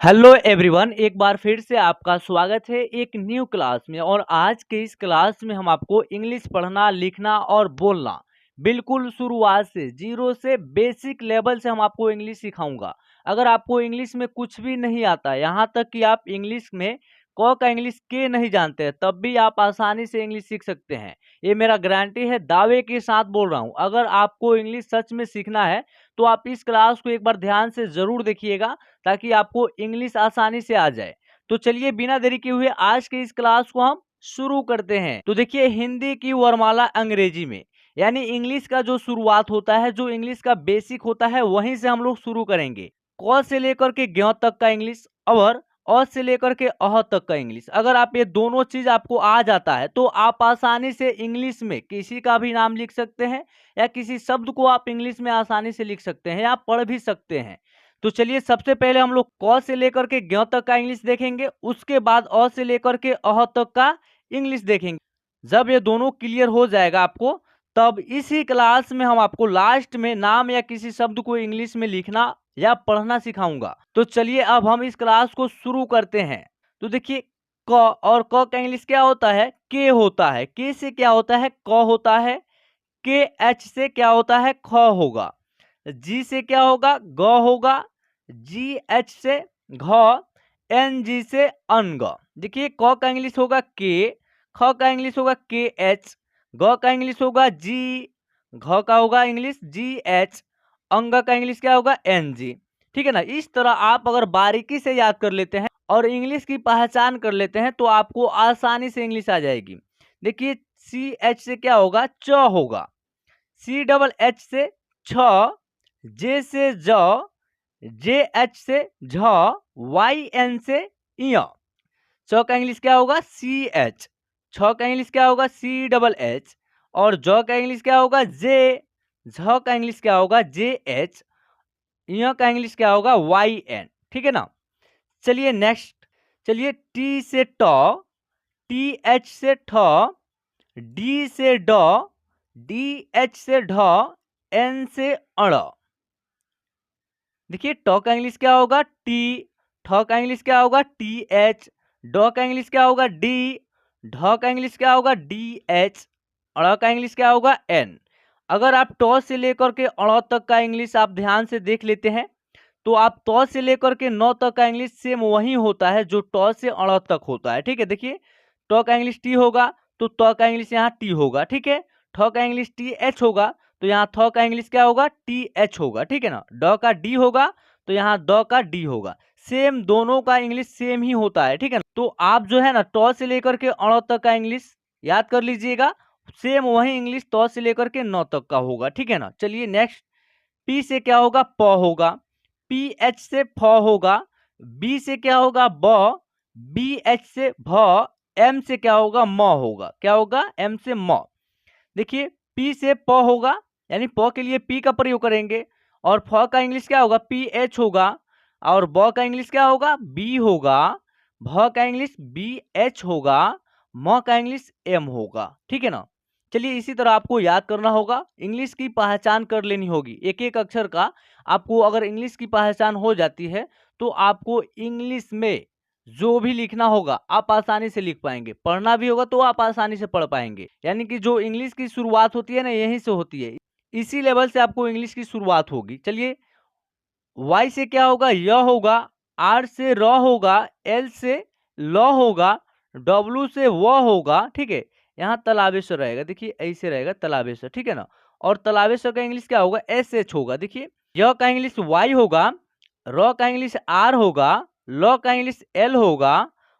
Hello everyone, एक बार फिर से आपका स्वागत है एक न्यू क्लास में। और आज के इस क्लास में हम आपको इंग्लिश पढ़ना, लिखना और बोलना बिल्कुल शुरुआत से, जीरो से, बेसिक लेवल से हम आपको इंग्लिश सिखाऊंगा। अगर आपको इंग्लिश में कुछ भी नहीं आता, यहाँ तक कि आप इंग्लिश में क का इंग्लिश के नहीं जानते हैं, तब भी आप आसानी से इंग्लिश सीख सकते हैं। ये मेरा गारंटी है, दावे के साथ बोल रहा हूँ। अगर आपको इंग्लिश सच में सीखना है तो आप इस क्लास को एक बार ध्यान से जरूर देखिएगा, ताकि आपको इंग्लिश आसानी से आ जाए। तो चलिए बिना देरी किए हुए आज के इस क्लास को हम शुरू करते हैं। तो देखिए, हिंदी की वर्णमाला अंग्रेजी में, यानी इंग्लिश का जो शुरुआत होता है, जो इंग्लिश का बेसिक होता है, वहीं से हम लोग शुरू करेंगे। क से लेकर के ज्ञ तक का इंग्लिश और अ से लेकर के अह तक का इंग्लिश। अगर आप ये दोनों चीज आपको आ जाता है तो आप आसानी से इंग्लिश में किसी का भी नाम लिख सकते हैं, या किसी शब्द को आप इंग्लिश में आसानी से लिख सकते हैं, या पढ़ भी सकते हैं। तो चलिए सबसे पहले हम लोग क से लेकर के ज्ञ तक का इंग्लिश देखेंगे, उसके बाद अ से लेकर के अह तक का इंग्लिश देखेंगे। जब ये दोनों क्लियर हो जाएगा आपको, तब इसी क्लास में हम आपको लास्ट में नाम या किसी शब्द को इंग्लिश में लिखना या पढ़ना सिखाऊंगा। तो चलिए अब हम इस क्लास को शुरू करते हैं। तो देखिए, क और क का इंग्लिश क्या होता है? के होता है। के से क्या होता है? क होता है। के एच से क्या होता है? ख होगा। जी से क्या होगा? ग होगा। जी एच से घ। एन जी से अनग। देखिए, क का इंग्लिश होगा के, ख का इंग्लिश होगा के एच, ग का इंग्लिश होगा जी, घ का होगा इंग्लिश जी एच, अंग का इंग्लिश क्या होगा? N G. ठीक है ना? इस तरह आप अगर बारीकी से याद कर लेते हैं और इंग्लिश की पहचान कर लेते हैं तो आपको आसानी से इंग्लिश आ जाएगी। देखिए, सी एच से क्या होगा? च होगा। सी डबल एच से छ, जे से ज, जे एच से झ, वाई एन से य। च का इंग्लिश क्या होगा? C H. छ का इंग्लिश क्या होगा? C double H. और ज का इंग्लिश क्या होगा? जे। झ का इंग्लिश क्या होगा? J H. य का इंग्लिश क्या होगा? Y N. ठीक है ना? चलिए नेक्स्ट। चलिए, टी से ट, टी एच से ठ, डी से ड, डी एच से ढ, एन से अड़। देखिए, ट का इंग्लिश क्या होगा? टी। ठ का इंग्लिश क्या होगा? T H. ड का इंग्लिश क्या होगा? डी। ढ का इंग्लिश क्या होगा? D H. अड़ का इंग्लिश क्या होगा? एन। अगर आप ट से लेकर के अड़ तक का इंग्लिश आप ध्यान से देख लेते हैं, तो आप त से लेकर के न तक का इंग्लिश सेम वही होता है जो ट से अड़ तक होता है। ठीक है? देखिए, ट का इंग्लिश टी होगा तो त का इंग्लिश यहाँ टी होगा। ठीक है? ठ का इंग्लिश टी एच होगा तो यहाँ थ का इंग्लिश क्या होगा? टी एच होगा। ठीक है ना? ड का डी होगा तो यहाँ द का डी होगा। सेम, दोनों का इंग्लिश सेम ही होता है। ठीक है ना? तो आप जो है ना, ट से लेकर के अड़ तक का इंग्लिश याद कर लीजिएगा। सेम वही इंग्लिश त से लेकर के न तक का होगा। ठीक है ना? चलिए नेक्स्ट। पी से क्या होगा? प होगा। पी एच से फ होगा। बी से क्या होगा? ब। बी एच से भ। एम से क्या होगा? म होगा। क्या होगा? एम से म। देखिए, पी से प होगा, यानी प के लिए पी का प्रयोग करेंगे। और फ का इंग्लिश क्या होगा? पी एच होगा। और ब का इंग्लिश क्या होगा? बी होगा। भ का इंग्लिश बी एच होगा। म का इंग्लिश एम होगा। ठीक है ना? चलिए, इसी तरह आपको याद करना होगा, इंग्लिश की पहचान कर लेनी होगी एक एक अक्षर का। आपको अगर इंग्लिश की पहचान हो जाती है तो आपको इंग्लिश में जो भी लिखना होगा आप आसानी से लिख पाएंगे, पढ़ना भी होगा तो आप आसानी से पढ़ पाएंगे। यानी कि जो इंग्लिश की शुरुआत होती है ना, यहीं से होती है। इसी लेवल से आपको इंग्लिश की शुरुआत होगी। चलिए, वाई से क्या होगा? य होगा। आर से र होगा। एल से ल होगा। डब्लू से व होगा। ठीक है? यहाँ तलावेश्वर रहेगा। देखिए, ऐसे रहेगा तलावेश्वर। ठीक है ना? और तलावेश्वर का इंग्लिश क्या होगा? एस एच होगा। देखिए, य का इंग्लिश वाई होगा। र का इंग्लिश आर होगा। ल का इंग्लिश एल होगा।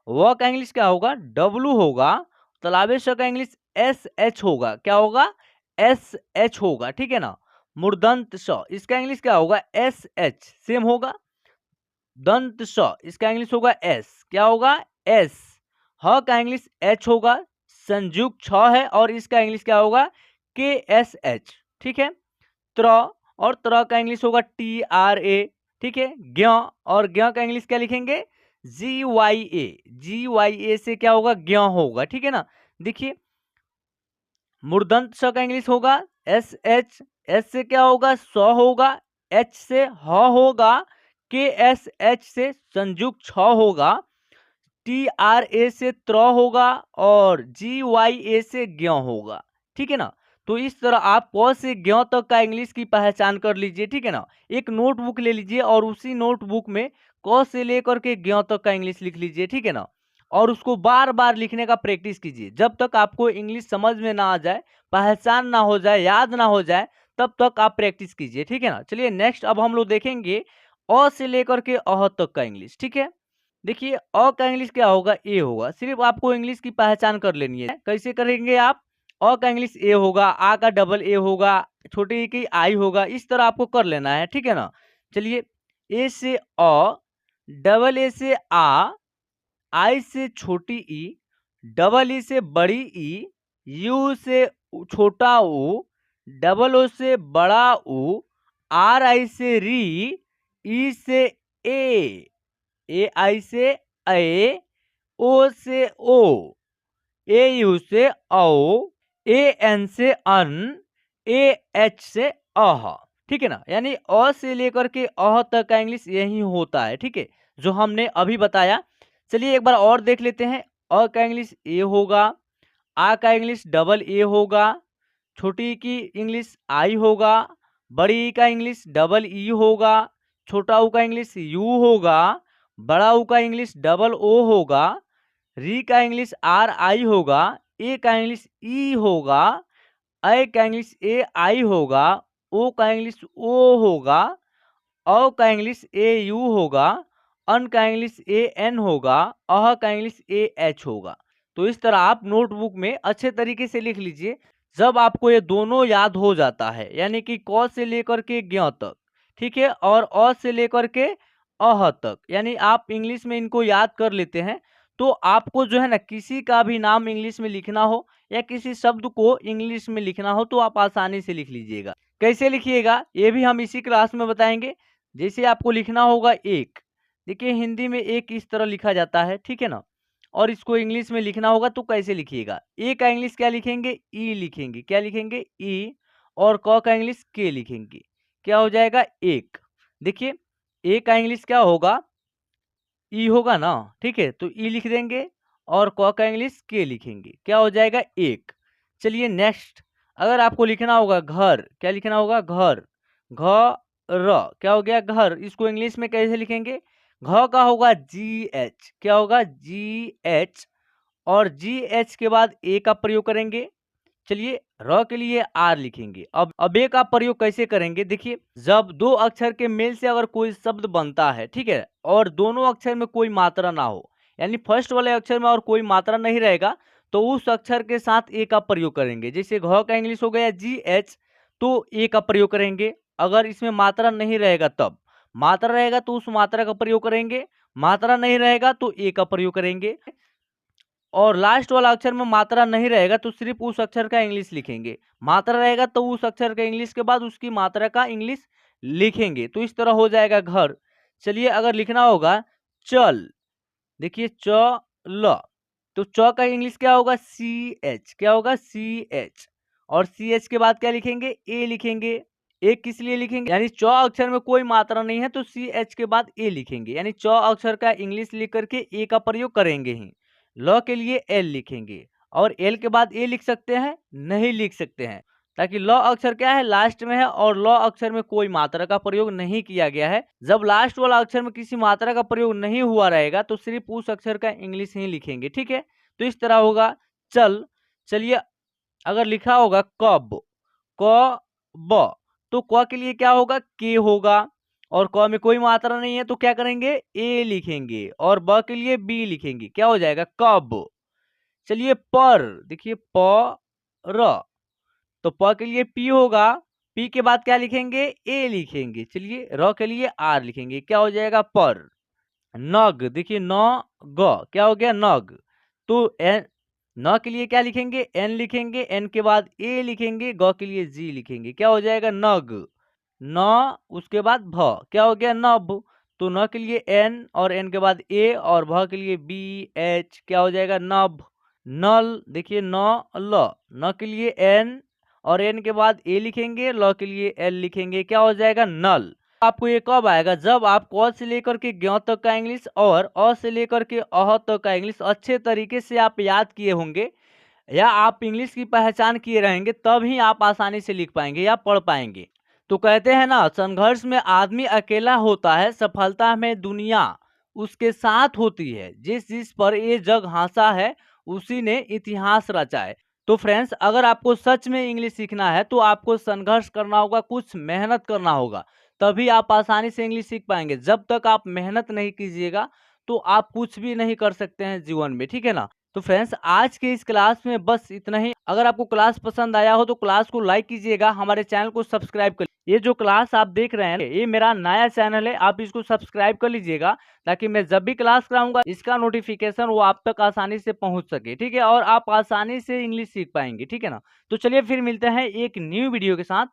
व का इंग्लिश क्या होगा? डब्लू होगा। तलावेश्वर का इंग्लिश एस एच होगा। क्या होगा? एस एच होगा। ठीक है ना? मूर्धन्त स, इसका इंग्लिश क्या होगा? S H. सेम होगा। दंत स, इसका इंग्लिश होगा एस। क्या होगा? एस। ह का इंग्लिश एच होगा। संयुक्त छ है और इसका इंग्लिश क्या होगा? के एस एच। ठीक है? त्र, और त्र का इंग्लिश होगा टी आर ए। ठीक है? ज्ञ, और ज्ञ का इंग्लिश क्या लिखेंगे? जी वाई ए। जी वाई ए से क्या होगा? ज्ञ होगा। ठीक है ना? देखिए, मूर्धन्त स का इंग्लिश होगा एस एच। एस से क्या होगा? स होगा। एच से ह होगा। KSH से संयुक्त छ होगा, TRA से त्र होगा और GYA से ग्यों होगा। ठीक है ना। तो इस तरह आप क से ग्यों तक का इंग्लिश की पहचान कर लीजिए। ठीक है ना। एक नोटबुक ले लीजिए और उसी नोटबुक में क से लेकर के ग्यों तक का इंग्लिश लिख लीजिए। ठीक है ना। और उसको बार बार लिखने का प्रैक्टिस कीजिए जब तक आपको इंग्लिश समझ में ना आ जाए, पहचान ना हो जाए, याद ना हो जाए, तब तक आप प्रैक्टिस कीजिए। ठीक है ना। चलिए नेक्स्ट अब हम लोग देखेंगे अ से लेकर के अह तक का इंग्लिश। ठीक है। देखिए अ का इंग्लिश क्या होगा, ए होगा। सिर्फ आपको इंग्लिश की पहचान कर लेनी है। कैसे करेंगे आप, अ का इंग्लिश ए होगा, आ का डबल ए होगा, छोटे ई की आई होगा, इस तरह आपको कर लेना है। ठीक है ना। चलिए ए से अ, डबल ए से आ, आई से छोटी ई, डबल ई से बड़ी ई, यू से छोटा ऊ, डबल ओ से बड़ा ऊ, आर आई से री, ई से ए आई से ए, ओ से ओ, ए यू से औ, ए एन से अन, ए एच से अह। ठीक है ना। यानी अ से लेकर के अह तक का इंग्लिश यही होता है। ठीक है, जो हमने अभी बताया। चलिए एक बार और देख लेते हैं। अ का इंग्लिश ए होगा, आ का इंग्लिश डबल ए होगा, छोटी ई की इंग्लिश आई होगा, बड़ी ई का इंग्लिश डबल ई होगा, छोटा ऊ का इंग्लिश यू होगा, बड़ा ऊ का इंग्लिश डबल ओ होगा, री का इंग्लिश आर आई होगा, ए का इंग्लिश ई होगा, आई का इंग्लिश ए आई होगा, ओ का इंग्लिश ओ होगा, औ का इंग्लिश ए यू होगा, अन का इंग्लिश ए एन होगा, अह का इंग्लिश ए एच होगा। तो इस तरह आप नोटबुक में अच्छे तरीके से लिख लीजिए। जब आपको ये दोनों याद हो जाता है, यानी कि क से लेकर के ज्ञ तक, ठीक है, और अ से लेकर के अह तक, यानी आप इंग्लिश में इनको याद कर लेते हैं, तो आपको जो है ना किसी का भी नाम इंग्लिश में लिखना हो या किसी शब्द को इंग्लिश में लिखना हो तो आप आसानी से लिख लीजिएगा। कैसे लिखिएगा ये भी हम इसी क्लास में बताएंगे। जैसे आपको लिखना होगा एक, देखिए हिंदी में एक इस तरह लिखा जाता है, ठीक है ना, और इसको इंग्लिश में लिखना होगा तो कैसे लिखिएगा। ए का इंग्लिश क्या लिखेंगे, ई लिखेंगे। क्या लिखेंगे, ई। और क का इंग्लिश के लिखेंगे। क्या हो जाएगा, एक। देखिए ए का इंग्लिश क्या होगा, ई होगा ना, ठीक है, तो ई लिख देंगे और क का इंग्लिश के लिखेंगे। क्या हो जाएगा, एक। चलिए नेक्स्ट, अगर आपको लिखना होगा घर, क्या लिखना होगा, घर, घ र, क्या हो गया, घर। इसको इंग्लिश में कैसे लिखेंगे, घ का होगा जी एच, क्या होगा, जी एच, और जी एच के बाद ए का प्रयोग करेंगे। चलिए र के लिए आर लिखेंगे। अब ए का प्रयोग कैसे करेंगे, देखिए जब दो अक्षर के मेल से अगर कोई शब्द बनता है, ठीक है, और दोनों अक्षर में कोई मात्रा ना हो, यानी फर्स्ट वाले अक्षर में और कोई मात्रा नहीं रहेगा, तो उस अक्षर के साथ ए का प्रयोग करेंगे। जैसे घ का इंग्लिश हो गया जी एच, तो ए का प्रयोग करेंगे। अगर इसमें मात्रा नहीं रहेगा तब, मात्रा रहेगा तो उस मात्रा का प्रयोग करेंगे, मात्रा नहीं रहेगा तो ए का प्रयोग करेंगे। और लास्ट वाला अक्षर में मात्रा नहीं रहेगा तो सिर्फ उस अक्षर का इंग्लिश लिखेंगे, मात्रा रहेगा तो उस अक्षर का इंग्लिश के बाद उसकी मात्रा का इंग्लिश लिखेंगे। तो इस तरह हो जाएगा घर। चलिए अगर लिखना होगा चल, देखिए च ल, तो च का इंग्लिश क्या होगा, सी एच, क्या होगा, सी एच, और सी एच के बाद क्या लिखेंगे, ए लिखेंगे। ए किस लिए लिखेंगे, यानी च अक्षर में कोई मात्रा नहीं है तो सी एच के बाद ए लिखेंगे, यानी च अक्षर का इंग्लिश लिख करके ए का प्रयोग करेंगे ही। ल के लिए एल लिखेंगे, और एल के बाद ए लिख सकते हैं, नहीं लिख सकते हैं, ताकि ल अक्षर क्या है, लास्ट में है, और ल अक्षर में कोई मात्रा का प्रयोग नहीं किया गया है। जब लास्ट वाला अक्षर में किसी मात्रा का प्रयोग नहीं हुआ रहेगा तो सिर्फ उस अक्षर का इंग्लिश ही लिखेंगे, ठीक है। तो इस तरह होगा चल। चलिए अगर लिखा होगा कब, क ब, तो क के लिए क्या होगा, के होगा, और क में कोई मात्रा नहीं है तो क्या करेंगे, ए लिखेंगे, और ब के लिए बी लिखेंगे। क्या हो जाएगा, कब। चलिए पर, देखिए प र, तो प के लिए पी होगा, पी के बाद क्या लिखेंगे, ए लिखेंगे। चलिए र के लिए आर लिखेंगे। क्या हो जाएगा, पर। नग, देखिए न ग, क्या हो गया, नग। तो एन, न के लिए क्या लिखेंगे, एन लिखेंगे, एन के बाद ए लिखेंगे, ग के लिए जी लिखेंगे। क्या हो जाएगा, नग। न उसके बाद भ, क्या हो गया, नभ। तो न के लिए एन, और एन के बाद ए, और भ के लिए बी एच, क्या हो जाएगा, नभ। नल, देखिए न ल, न के लिए एन, और एन के बाद ए लिखेंगे, ल के लिए एल लिखेंगे। क्या हो जाएगा, नल। आपको ये कब आएगा, जब आप क से लेकर के ज्ञ तक का इंग्लिश और अ से लेकर के अह तक का इंग्लिश अच्छे तरीके से आप याद किए होंगे या आप इंग्लिश की पहचान किए रहेंगे, तभी आप आसानी से लिख पाएंगे या पढ़ पाएंगे। तो कहते हैं ना, संघर्ष में आदमी अकेला होता है, सफलता में दुनिया उसके साथ होती है। जिस जिस पर ये जग हंसा है, उसी ने इतिहास रचा है। तो फ्रेंड्स, अगर आपको सच में इंग्लिश सीखना है तो आपको संघर्ष करना होगा, कुछ मेहनत करना होगा, तभी आप आसानी से इंग्लिश सीख पाएंगे। जब तक आप मेहनत नहीं कीजिएगा तो आप कुछ भी नहीं कर सकते हैं जीवन में, ठीक है ना। तो फ्रेंड्स, आज के इस क्लास में बस इतना ही। अगर आपको क्लास पसंद आया हो तो क्लास को लाइक कीजिएगा, हमारे चैनल को सब्सक्राइब कर। ये जो क्लास आप देख रहे हैं ये मेरा नया चैनल है, आप इसको सब्सक्राइब कर लीजिएगा, ताकि मैं जब भी क्लास कराऊंगा इसका नोटिफिकेशन वो आप तक आसानी से पहुंच सके, ठीक है, और आप आसानी से इंग्लिश सीख पाएंगे, ठीक है ना। तो चलिए फिर मिलते हैं एक न्यू वीडियो के साथ।